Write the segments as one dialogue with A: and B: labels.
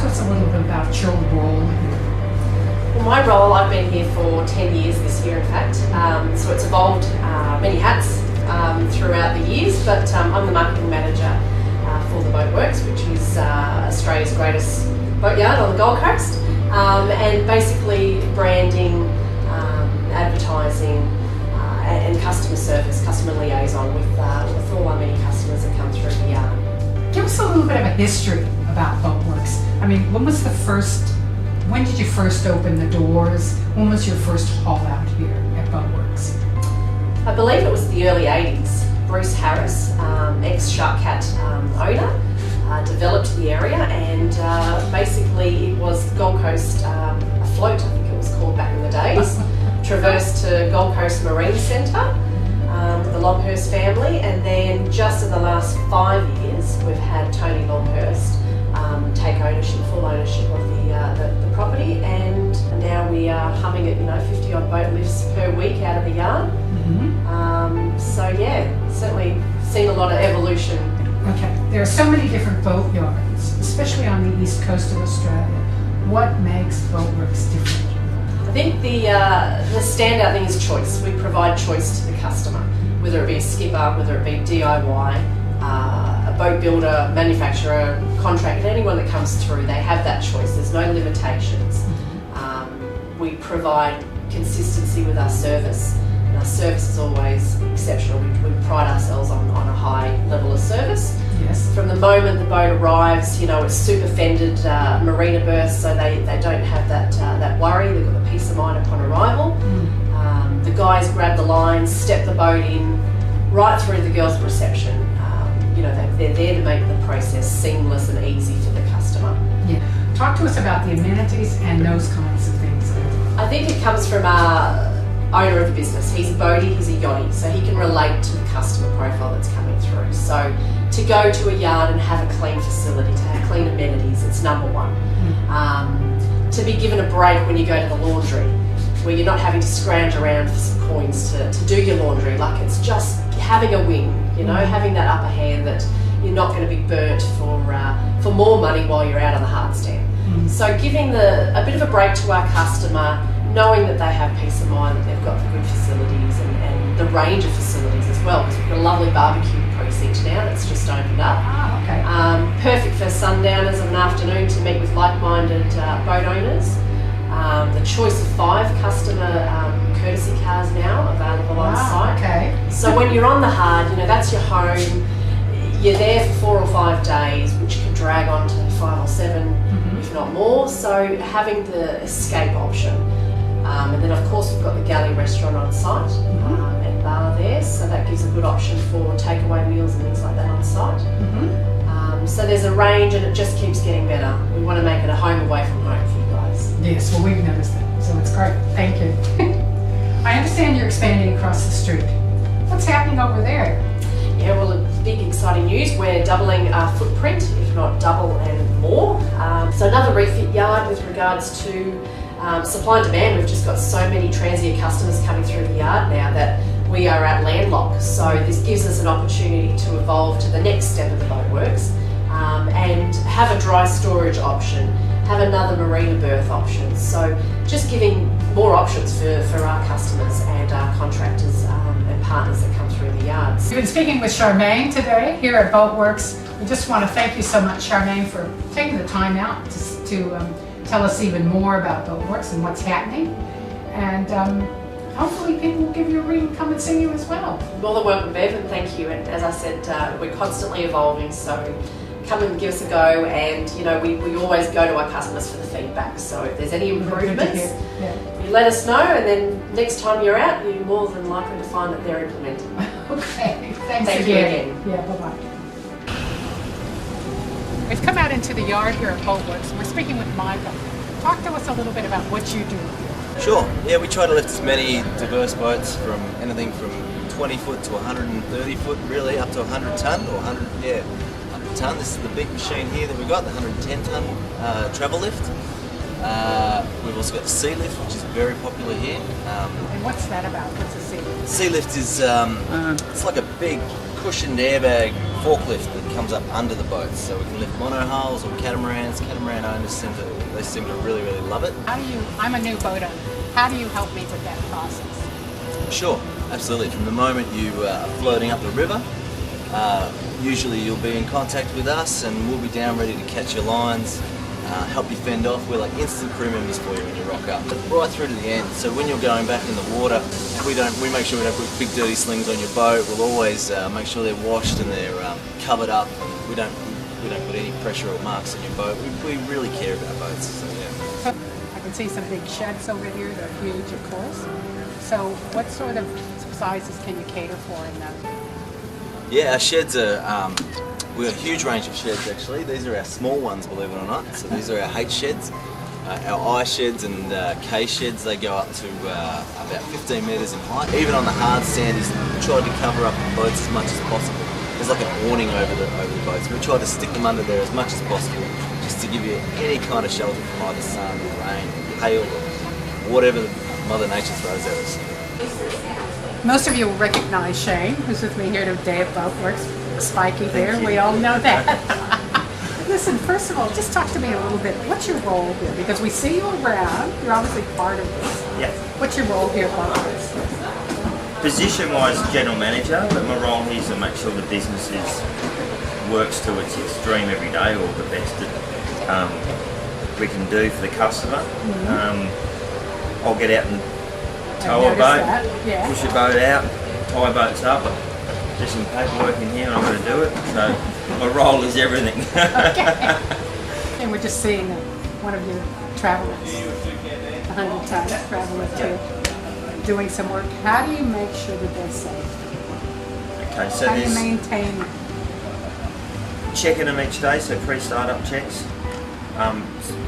A: us a little bit about your role here.
B: Well, my role, I've been here for 10 years this year, in fact. So it's evolved many hats throughout the years, but I'm the marketing manager for the Boatworks, which is Australia's greatest boatyard on the Gold Coast, and basically branding, advertising, and customer service, customer liaison with all our many customers that come through the yard.
A: Give us a little bit of a history about Boatworks. I mean, when did you first open the doors? When was your first haul out here at Boatworks?
B: I believe it was the early 80s. Bruce Harris, ex-Shark-Cat owner, developed the area, and basically it was Gold Coast Afloat, I think it was called back in the days, traversed to Gold Coast Marine Centre with the Longhurst family, and then just in the last 5 years we've had Tony Longhurst take full ownership of the property, and now we are humming at 50 odd boat lifts per week out of the yard. So yeah, certainly seen a lot of evolution.
A: Okay, there are so many different boatyards, especially on the east coast of Australia. What makes Boatworks different?
B: I think the standout thing is choice. We provide choice to the customer, whether it be a skipper, whether it be DIY, a boat builder, manufacturer, contractor, anyone that comes through, they have that choice. There's no limitations. We provide consistency with our service, and our service is always exceptional. We pride ourselves on a high level of service.
A: Yes.
B: From the moment the boat arrives, it's super fended marina berth, so they don't have that worry. They've got the peace of mind upon arrival. The guys grab the lines, step the boat in, right through the girls' reception. They're there to make the process seamless and easy for the customer.
A: Yeah. Talk to us about the amenities and those kinds of things.
B: I think it comes from our owner of the business. He's a boatie, he's a yachty, so he can relate to the customer profile that's coming through. So to go to a yard and have a clean facility, to have clean amenities, it's number one. To be given a break when you go to the laundry, where you're not having to scrounge around for some coins to do your laundry. Like, it's just having a win, having that upper hand that you're not going to be burnt for more money while you're out on the hard stand. So giving a bit of a break to our customer, knowing that they have peace of mind, that they've got the good facilities and the range of facilities as well, because we've got a lovely barbecue precinct now that's just opened up.
A: Okay.
B: Perfect for sundowners of an afternoon to meet with like-minded boat owners. The choice of 5 customer courtesy cars now available on site.
A: Okay.
B: So when you're on the hard, that's your home. You're there for 4 or 5 days, which can drag on to 5 or 7, if not more. So having the escape option. And then of course we've got the galley restaurant on site and bar there, so that gives a good option for takeaway meals and things like that on site. So there's a range, and it just keeps getting better. We want to make it a home away from home for you guys.
A: Yes, well, we've noticed that, so it's great. Thank you. I understand you're expanding across the street. What's happening over there?
B: Yeah, well, a big exciting news. We're doubling our footprint, if not double and more. So another refit yard with regards to supply and demand. We've just got so many transient customers coming through the yard now that we are at landlock. So this gives us an opportunity to evolve to the next step of the Boatworks and have a dry storage option, have another marina berth option. So just giving more options for our customers and our contractors and partners that come through the yards.
A: We've been speaking with Charmaine today here at Boatworks. We just want to thank you so much, Charmaine, for taking the time out to tell us even more about Boatworks and what's happening. And hopefully people will give you a ring and come and see you as well.
B: More than welcome, Bev, and thank you. And as I said, we're constantly evolving, so come and give us a go. And we always go to our customers for the feedback. So if there's any improvements, you let us know, and then next time you're out, you're more than likely to find that they're implemented.
A: Okay, thanks
B: Thank
A: again.
B: you again.
A: Yeah, bye-bye. We've come out into the yard here at Boatworks. We're speaking with Michael. Talk to us a little bit about what you do here.
C: Sure. Yeah, we try to lift as many diverse boats from anything from 20 foot to 130 foot, really, up to 100 ton or 100 ton. This is the big machine here that we got, the 110 ton travel lift. We've also got the sea lift, which is very popular here.
A: And what's that about? What's a sea lift?
C: Sea lift is it's like a big cushioned airbag forklift that comes up under the boats, so we can lift monohulls or catamarans. Catamaran owners seem to really love it.
A: I'm a new boat owner. How do you help me with that process?
C: Sure, absolutely. From the moment you are floating up the river, usually you'll be in contact with us, and we'll be down ready to catch your lines, help you fend off. We're like instant crew members for you when you rock up, right through to the end. So when you're going back in the water, we make sure we don't put big dirty slings on your boat. We'll always make sure they're washed and they're covered up. And we don't put any pressure or marks on your boat. We really care about boats. So yeah.
A: I can see some big sheds over here. They're huge, of course. So what sort of sizes can you cater for in them?
C: Yeah, our sheds are, we've got a huge range of sheds actually. These are our small ones, believe it or not. So these are our H sheds. Our I sheds and K sheds, they go up to about 15 metres in height. Even on the hard sand, is tried to cover up the boats as much as possible. There's like an awning over the boats. We try to stick them under there as much as possible, just to give you any kind of shelter from either sun, or rain, hail, or whatever Mother Nature throws at us.
A: Most of you will recognize Shane, who's with me here today at Boatworks. Spiky there, we all know that. Listen, first of all, just talk to me a little bit. What's your role here? Because we see you around. You're obviously part of this.
D: Yeah.
A: What's your role here at Boatworks?
D: Position-wise, general manager, but my role here is to make sure the business works to its extreme every day, or the best that we can do for the customer. I'll get out and tow a boat, push a boat out, tie boats up. There's some paperwork in here and I'm going to do it. So my role is everything.
A: Okay. And we're just seeing one of your travelers, 100 times travelers here, doing some work. How do you make sure that they're safe?
D: Okay, so
A: How do you
D: there's
A: maintain them?
D: checking them each day, so pre-startup checks.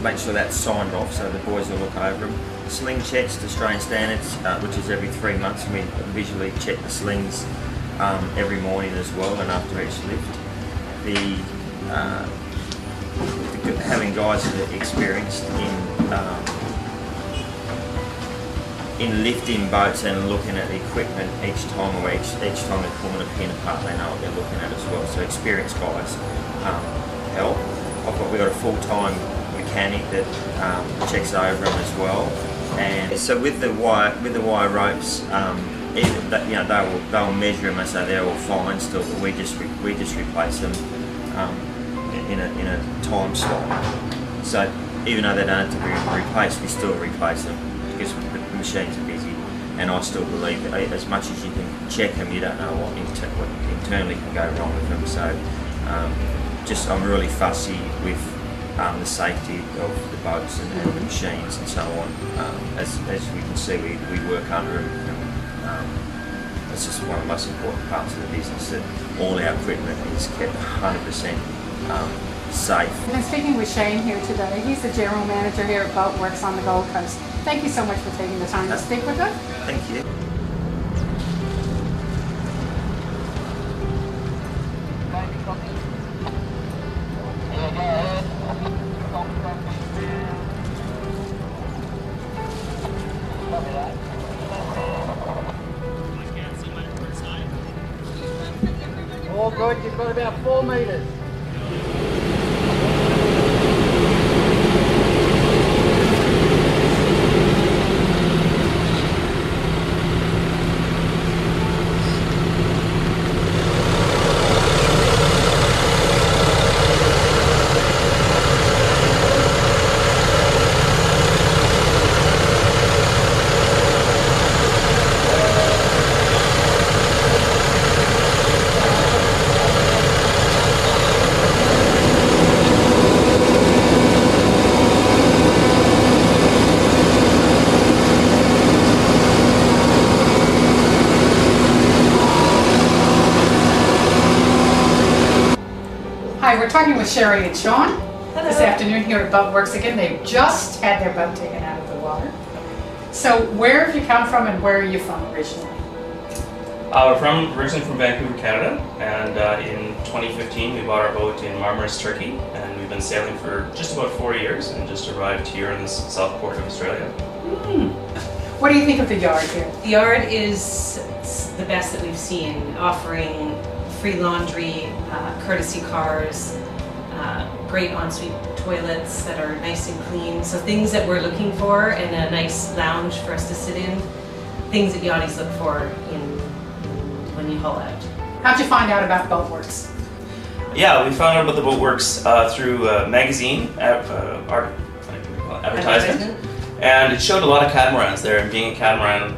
D: Make sure that's signed off, so the boys will look over them. Sling checks to Australian standards, which is every 3 months. We visually check the slings every morning as well, and after each lift. Having guys that are experienced in lifting boats and looking at the equipment each time, or each time they're pulling a pin apart, they know what they're looking at as well. So experienced guys help. We've got a full-time mechanic that checks over them as well. And so with the wire ropes, either that, they'll measure them and say they're all fine still, but we just replace them in a time slot. So even though they don't have to be replaced, we still replace them because the machines are busy. And I still believe that as much as you can check them, you don't know what internally can go wrong with them. So I'm really fussy with the safety of the boats and the machines and so on. As we can see, we work under them. It's just one of the most important parts of the business, that all our equipment is kept 100% safe.
A: I've been speaking with Shane here today. He's the general manager here at Boatworks on the Gold Coast. Thank you so much for taking the time to speak with us.
D: Thank you.
E: All good, you've got about 4 metres.
A: Hi, we're talking with Sherry and Sean this afternoon here at Boatworks again. They've just had their boat taken out of the water. So where have you come from and where are you from originally?
F: We're originally from Vancouver, Canada, and in 2015 we bought our boat in Marmaris, Turkey, and we've been sailing for just about 4 years and just arrived here in the south port of Australia.
A: What do you think of the yard here?
G: The yard is the best that we've seen, offering free laundry, courtesy cars, great ensuite toilets that are nice and clean. So things that we're looking for, and a nice lounge for us to sit in. Things that yachties look for when you haul out.
A: How'd you find out about Boatworks?
F: Yeah, we found out about the Boatworks through a magazine advertisement, and it showed a lot of catamarans there. And being a catamaran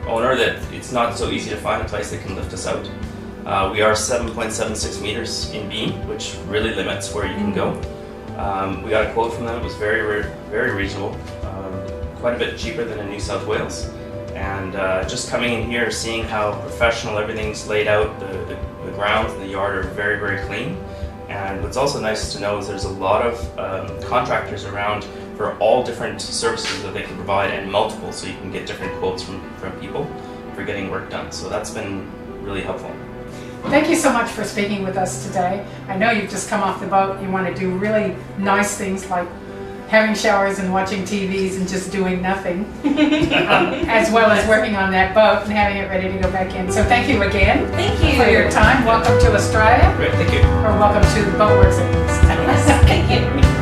F: owner, that it's not so easy to find a place that can lift us out. We are 7.76 meters in beam, which really limits where you can go. We got a quote from them. It was very reasonable, quite a bit cheaper than in New South Wales. And just coming in here, seeing how professional everything's laid out, the grounds and the yard are very clean. And what's also nice to know is there's a lot of contractors around for all different services that they can provide, and multiple, so you can get different quotes from people for getting work done. So that's been really helpful.
A: Thank you so much for speaking with us today. I know you've just come off the boat. You want to do really nice things like having showers and watching TVs and just doing nothing, as well as working on that boat and having it ready to go back in. So thank you again.
G: Thank you
A: for your time. Welcome to Australia.
F: Great, thank you.
A: Or welcome to Boatworks.
G: Thank you.